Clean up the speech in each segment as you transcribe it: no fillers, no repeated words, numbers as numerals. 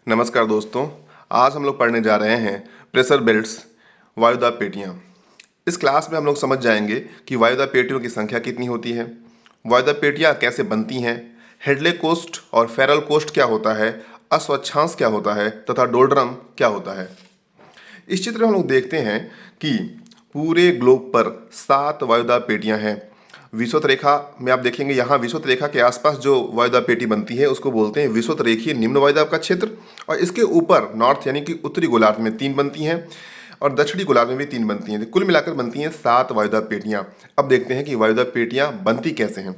नमस्कार दोस्तों। आज हम लोग पढ़ने जा रहे हैं प्रेशर बेल्ट्स, वायुदाब पेटियाँ। इस क्लास में हम लोग समझ जाएंगे कि वायुदाब पेटियों की संख्या कितनी होती है, वायुदाब पेटियाँ कैसे बनती हैं, हेडले कोस्ट और फेरल कोस्ट क्या होता है, अस्वच्छांश क्या होता है तथा डोल्ड्रम क्या होता है। इस चित्र में हम लोग देखते हैं कि पूरे ग्लोब पर 7 वायुदाब पेटियाँ हैं। विषुवत रेखा में आप देखेंगे, यहाँ विषुवत रेखा के आसपास जो वायुदाब पेटी बनती है उसको बोलते हैं विषुवत रेखीय निम्न वायुदाब का क्षेत्र। और इसके ऊपर नॉर्थ यानी कि उत्तरी गोलार्ध में 3 बनती हैं और दक्षिणी गोलार्ध में भी 3 बनती हैं। कुल मिलाकर बनती हैं 7 वायुदाब पेटियाँ। अब देखते हैं कि वायुदाब पेटियाँ बनती कैसे हैं।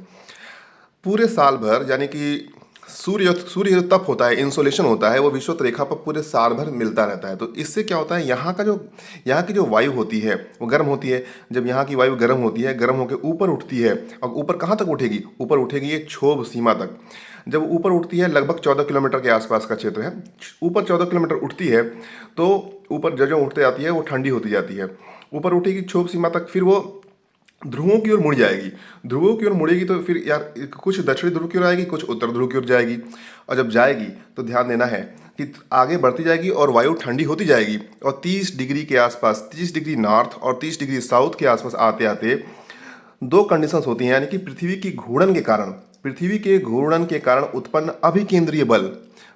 पूरे साल भर यानी कि सूर्य जो तप होता है, इंसोलेशन होता है, वो विषुवत रेखा पर पूरे साल भर मिलता रहता है। तो इससे क्या होता है, यहाँ की जो वायु होती है वो गर्म होती है। जब यहाँ की वायु गर्म होती है, गर्म होकर ऊपर उठती है। और ऊपर कहाँ तक उठेगी? ऊपर उठेगी एक क्षोभ सीमा तक। जब ऊपर उठती है, लगभग 14 किलोमीटर के आसपास का क्षेत्र है, ऊपर 14 किलोमीटर उठती है, तो ऊपर जो उठते जाती है वो ठंडी होती जाती है। ऊपर उठेगी क्षोभ सीमा तक, फिर वो ध्रुवों की ओर मुड़ जाएगी। ध्रुवों की ओर मुड़ेगी तो फिर यार कुछ दक्षिणी ध्रुव की ओर आएगी, कुछ उत्तर ध्रुव की ओर जाएगी। और जब जाएगी तो ध्यान देना है कि आगे बढ़ती जाएगी और वायु ठंडी होती जाएगी। और 30 डिग्री के आसपास, 30 डिग्री नॉर्थ और 30 डिग्री साउथ के आसपास आते आते 2 कंडीशंस होती हैं, यानी कि पृथ्वी के घूर्णन के कारण उत्पन्न अभिकेंद्रीय बल,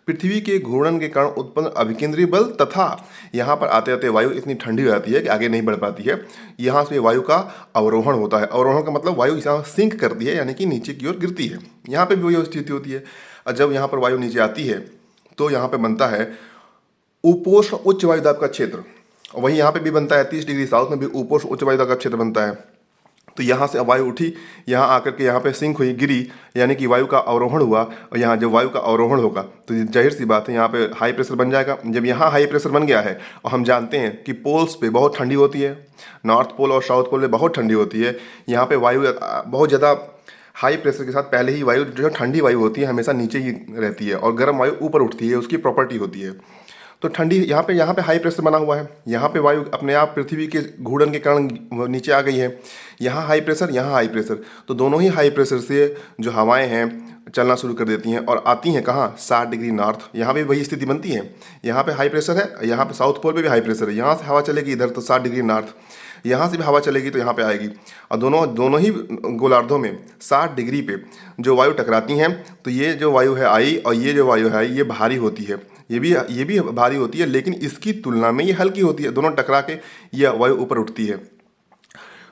पृथ्वी के घूर्णन के कारण उत्पन्न अभिकेंद्रीय बल, तथा यहाँ पर आते आते वायु इतनी ठंडी हो जाती है कि आगे नहीं बढ़ पाती है। यहाँ से वायु का अवरोहण होता है। अवरोहण का मतलब वायु यहाँ सिंक करती है, यानी कि नीचे की ओर गिरती है। यहाँ पे भी वही स्थिति होती है। और जब यहाँ पर वायु नीचे आती है तो यहाँ पे बनता है उपोष्ण उच्च वायुदाब का क्षेत्र। वही यहाँ पे भी बनता है, 30 डिग्री साउथ में भी उपोष्ण उच्च वायुदाब का क्षेत्र बनता है। तो यहाँ से वायु उठी, यहाँ आकर के यहाँ पे सिंक हुई, गिरी, यानी कि वायु का अवरोहण हुआ। और यहाँ जब वायु का अवरोहण होगा तो जाहिर सी बात है यहाँ पे हाई प्रेशर बन जाएगा। जब यहाँ हाई प्रेशर बन गया है, और हम जानते हैं कि पोल्स पे बहुत ठंडी होती है, नॉर्थ पोल और साउथ पोल पे बहुत ठंडी होती है। यहाँ पे वायु बहुत ज़्यादा हाई प्रेशर के साथ पहले ही वायु जो ठंडी वायु होती है हमेशा नीचे ही रहती है और गर्म वायु ऊपर उठती है, उसकी प्रॉपर्टी होती है। तो ठंडी यहाँ पे हाई प्रेशर बना हुआ है, यहाँ पे वायु अपने आप पृथ्वी के घूर्णन के कारण नीचे आ गई है। यहाँ हाई प्रेशर, यहाँ हाई प्रेशर, तो दोनों ही हाई प्रेशर से जो हवाएं हैं चलना शुरू कर देती हैं और आती हैं कहाँ? 60 डिग्री नॉर्थ। यहाँ भी वही स्थिति बनती है। यहाँ पे हाई प्रेशर है, यहाँ पे साउथ पोल पे भी हाई प्रेशर है। यहाँ से हवा चलेगी इधर तो 60 डिग्री नॉर्थ, यहाँ से भी हवा चलेगी तो यहाँ पे आएगी। और दोनों ही गोलार्धों में 60 डिग्री पे जो वायु टकराती हैं, तो ये जो वायु है आई और ये जो वायु है ये भारी होती है। ये भी भारी होती है, लेकिन इसकी तुलना में ये हल्की होती है। दोनों टकरा के ये वायु ऊपर उठती है।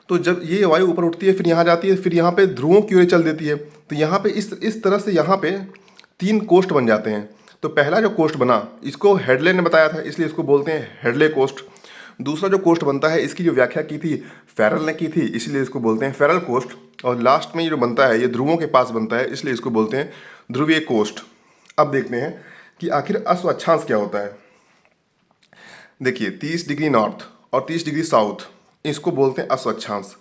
तो जब ये वायु ऊपर उठती है, फिर यहाँ जाती है, फिर यहाँ पे ध्रुवों की ओर चल देती है। तो यहाँ पे इस तरह से यहाँ पे 3 कोस्ट बन जाते हैं। तो पहला जो कोस्ट बना, इसको हेडले ने बताया था, इसलिए इसको बोलते हैं हेडले कोस्ट। दूसरा जो कोस्ट बनता है, इसकी जो व्याख्या की थी फेरल ने की थी, इसलिए इसको बोलते हैं फेरल कोस्ट। और लास्ट में ये जो बनता है ये ध्रुवों के पास बनता है, इसलिए इसको बोलते हैं ध्रुवीय कोस्ट। अब देखते हैं कि आखिर अस्वच्छांश क्या होता है। देखिए, 30 डिग्री नॉर्थ और 30 डिग्री साउथ, इसको बोलते हैं अस्वच्छांश।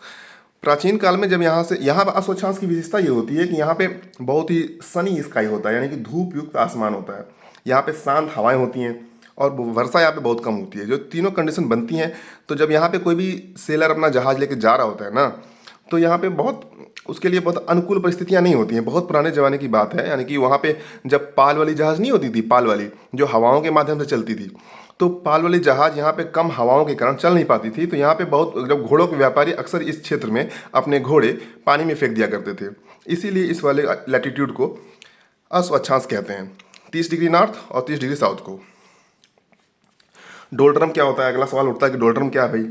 प्राचीन काल में जब यहाँ पर अस्वच्छांश की विशेषता ये होती है कि यहाँ पे बहुत ही सनी स्काई होता है, यानी कि धूप युक्त आसमान होता है। यहाँ पे शांत हवाएं होती हैं और वर्षा यहाँ पे बहुत कम होती है। जो तीनों कंडीशन बनती हैं, तो जब यहाँ पे कोई भी सेलर अपना जहाज लेके जा रहा होता है ना, तो यहाँ पे उसके लिए बहुत अनुकूल परिस्थितियाँ नहीं होती हैं। बहुत पुराने ज़माने की बात है, यानी कि वहाँ पे जब पाल वाली जहाज़ नहीं होती थी, पाल वाली जो हवाओं के माध्यम से चलती थी, तो पाल वाली जहाज़ यहाँ पे कम हवाओं के कारण चल नहीं पाती थी। तो यहाँ पे जब घोड़ों के व्यापारी अक्सर इस क्षेत्र में अपने घोड़े पानी में फेंक दिया करते थे। इसीलिए इस वाले लैटिट्यूड को अस्वच्छांश कहते हैं, 30 डिग्री नॉर्थ और 30 डिग्री साउथ को। डोल्ड्रम क्या होता है? अगला सवाल उठता है कि डोल्ड्रम क्या है भाई।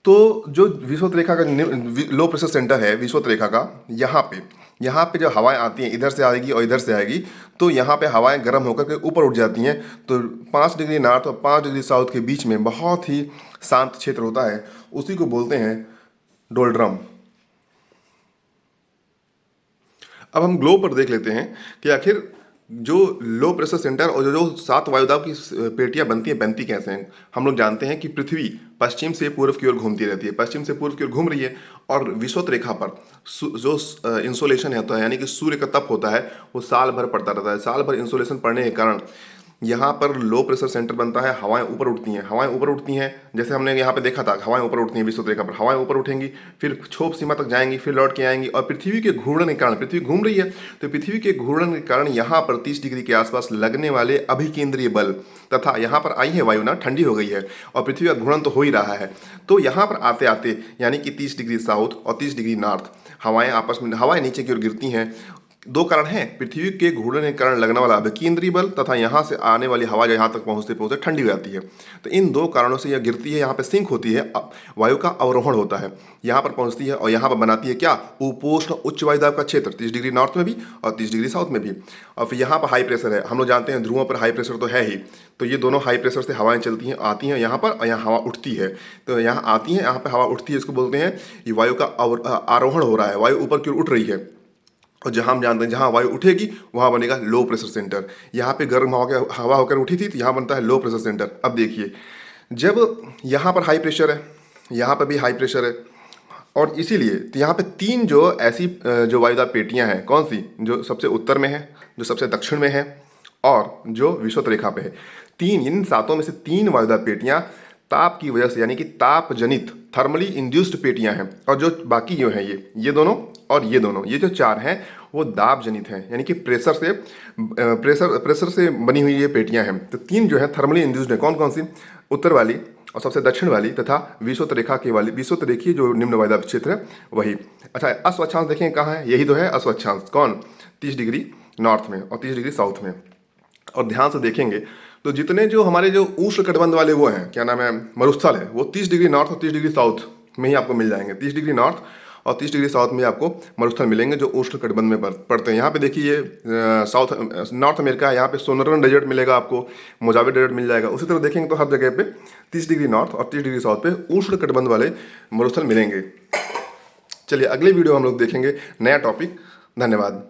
तो जो विषुवत रेखा का लो प्रेशर सेंटर है विषुवत रेखा का, यहाँ पे जो हवाएं आती हैं इधर से आएगी और इधर से आएगी, तो यहाँ पे हवाएं गर्म होकर के ऊपर उठ जाती हैं। तो 5 डिग्री नॉर्थ और 5 डिग्री साउथ के बीच में बहुत ही शांत क्षेत्र होता है, उसी को बोलते हैं डोल्ड्रम। अब हम ग्लोब पर देख लेते हैं कि आखिर जो लो प्रेशर सेंटर और जो 7 वायुदाब की पेटियां बनती कैसे हैं। हम लोग जानते हैं कि पृथ्वी पश्चिम से पूर्व की ओर घूमती रहती है, पश्चिम से पूर्व की ओर घूम रही है। और विषुवत रेखा पर जो इंसोलेशन होता है, यानी कि सूर्य का तप होता है, वो साल भर पड़ता रहता है। साल भर इंसोलेशन पड़ने के कारण यहाँ पर लो प्रेशर सेंटर बनता है, हवाएं ऊपर उठती हैं। हवाएं ऊपर उठती हैं, जैसे हमने यहाँ पे देखा था, हवाएं ऊपर उठती हैं विषुवत रेखा पर। हवाएं ऊपर उठेंगी, फिर क्षोभ सीमा तक जाएंगी, फिर लौट के आएंगी, और पृथ्वी के घूर्णन के कारण, पृथ्वी घूम रही है, तो पृथ्वी के घूर्णन के कारण यहाँ पर 30 डिग्री के आसपास लगने वाले अभिकेंद्रीय बल, तथा यहाँ पर आई है वायु ना, ठंडी हो गई है और पृथ्वी का घूर्णन तो हो ही रहा है, तो यहाँ पर आते आते यानी कि 30 डिग्री साउथ और 30 डिग्री नॉर्थ हवाएं आपस में, हवाएं नीचे की ओर गिरती हैं। दो कारण हैं, पृथ्वी के घूर्णन के कारण लगने वाला अभिकेंद्रीय बल तथा यहाँ से आने वाली हवा जो यहाँ तक पहुँचते पहुँचते ठंडी हो जाती है। तो इन दो कारणों से यह गिरती है, यहाँ पे सिंक होती है, वायु का अवरोहण होता है, यहाँ पर पहुँचती है और यहाँ पर बनाती है क्या, उपोष्ण उच्च वायु दाब का क्षेत्र, 30 डिग्री नॉर्थ में भी और 30 डिग्री साउथ में भी। और फिर यहाँ पर हाई प्रेशर है, हम लोग जानते हैं ध्रुवों पर हाई प्रेशर तो है ही, तो ये दोनों हाई प्रेशर से हवाएं चलती हैं, आती हैं यहाँ पर और यहाँ हवा उठती है। तो यहाँ आती हैं, यहाँ पर हवा उठती है, इसको बोलते हैं ये वायु का आरोहण हो रहा है, वायु ऊपर की ओर उठ रही है। और जहाँ हम जानते हैं जहाँ वायु उठेगी वहाँ बनेगा लो प्रेशर सेंटर। यहाँ पे गर्म हवा होकर उठी थी, तो यहाँ बनता है लो प्रेशर सेंटर। अब देखिए, जब यहाँ पर हाई प्रेशर है, यहाँ पर भी हाई प्रेशर है, और इसीलिए तो यहाँ पे तीन जो ऐसी जो वायुदाब पेटियाँ हैं, कौन सी, जो सबसे उत्तर में है, जो सबसे दक्षिण में है और जो विषुवत रेखा पे है, तीन, इन सातों में से तीन वायुदाब पेटियाँ ताप की वजह से, यानी कि ताप जनित थर्मली इंड्यूस्ड पेटियां हैं, और जो बाकी जो हैं ये दोनों और ये दोनों, ये जो चार हैं वो दाब जनित हैं, यानी कि प्रेशर से बनी हुई ये पेटियां हैं। तो तीन जो है थर्मली इंड्यूस्ड है, कौन कौन सी, उत्तर वाली और सबसे दक्षिण वाली तथा विषुवत रेखा के वाली, विषुवत रेखीय जो निम्न वायुदाब क्षेत्र है वही। अच्छा, अस्वच्छांश देखें कहाँ है, यही तो है अस्वच्छांश, कौन, 30 डिग्री नॉर्थ में और 30 डिग्री साउथ में। और ध्यान से देखेंगे तो जितने जो हमारे जो उष्ण कटिबंध वाले वो हैं, क्या नाम है, मरुस्थल है, वो 30 डिग्री नॉर्थ और 30 डिग्री साउथ में ही आपको मिल जाएंगे। 30 डिग्री नॉर्थ और 30 डिग्री साउथ में आपको मरुस्थल मिलेंगे जो उष्ण कटिबंध में पड़ते हैं। यहाँ पे देखिए साउथ नॉर्थ अमेरिका है, यहाँ पे सोनरन डेजर्ट मिलेगा आपको, मोजावे डेजर्ट मिल जाएगा। उसी तरह देखेंगे तो हर जगह पे 30 डिग्री नॉर्थ और 30 डिग्री साउथ पे उष्ण कटिबंध वाले मरुस्थल मिलेंगे। चलिए अगले वीडियो हम लोग देखेंगे नया टॉपिक। धन्यवाद।